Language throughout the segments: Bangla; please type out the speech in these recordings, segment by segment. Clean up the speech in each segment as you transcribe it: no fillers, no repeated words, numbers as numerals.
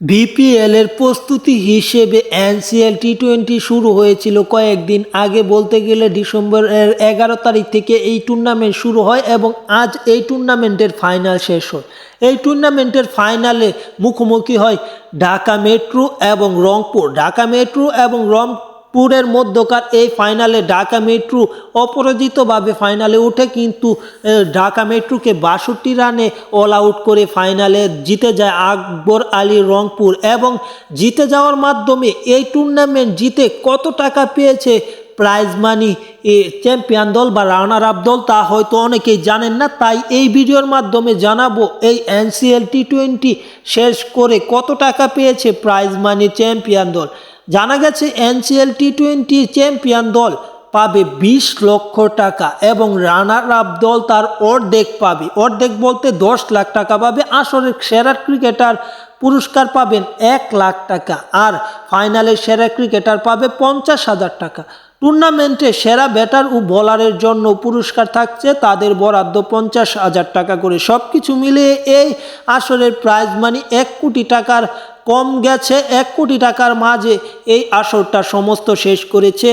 বিপিএল এর প্রস্তুতি হিসেবে এনসিএল টি-20 শুরু হয়েছিল কয়েকদিন আগে, বলতে গেলে ডিসেম্বরের 11 তারিখ থেকে এই টুর্নামেন্ট শুরু হয় এবং আজ এই টুর্নামেন্টের ফাইনাল শেষ হয়। এই টুর্নামেন্টের ফাইনালে মুখোমুখি হয় ঢাকা মেট্রো এবং রংপুর। ঢাকা মেট্রো এবং রংপুরের মধ্যকার এই ফাইনালে ঢাকা মেট্রো অপরাজিতভাবে ফাইনালে ওঠে, কিন্তু ঢাকা মেট্রোকে 62 রানে অল আউট করে ফাইনালে জিতে যায় আকবর আলী রংপুর। এবং জিতে যাওয়ার মাধ্যমে এই টুর্নামেন্ট জিতে কত টাকা পেয়েছে প্রাইজ মানি চ্যাম্পিয়ন দল বা রানার আপ দল, তা হয়তো অনেকেই জানেন না। তাই এই ভিডিওর মাধ্যমে জানাবো এই এনসিএল টি-20 শেষ করে কত টাকা পেয়েছে প্রাইজ মানি চ্যাম্পিয়ন দল। জানা গেছে এনসিএল টি-20 চ্যাম্পিয়ন দল পাবে 20 লক্ষ টাকা এবং রানার আপ দল তার অর্ধেক পাবে। অর্ধেক বলতে 10 লাখ টাকা পাবে। আসরের সেরা ক্রিকেটার পুরস্কার পাবেন 1 লাখ টাকা আর ফাইনালের সেরা ক্রিকেটার পাবে 50,000 টাকা। টুর্নামেন্টে সেরা ব্যাটার ও বোলারের জন্য পুরস্কার থাকছে তাদের বরাদ্দ 50,000 টাকা করে। সব কিছু মিলিয়ে এই আসরের প্রাইজ মানি 1 কোটি টাকার কম গেছে। 1 কোটি টাকার মাঝে এই আসরটা সমস্ত শেষ করেছে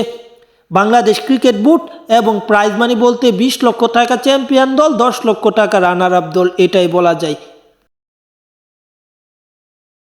বাংলাদেশ ক্রিকেট বোর্ড। এবং প্রাইজ মানি বলতে 20 লক্ষ টাকা চ্যাম্পিয়ন দল, 10 লক্ষ টাকা রানার আপ দল, এটাই বলা যায়।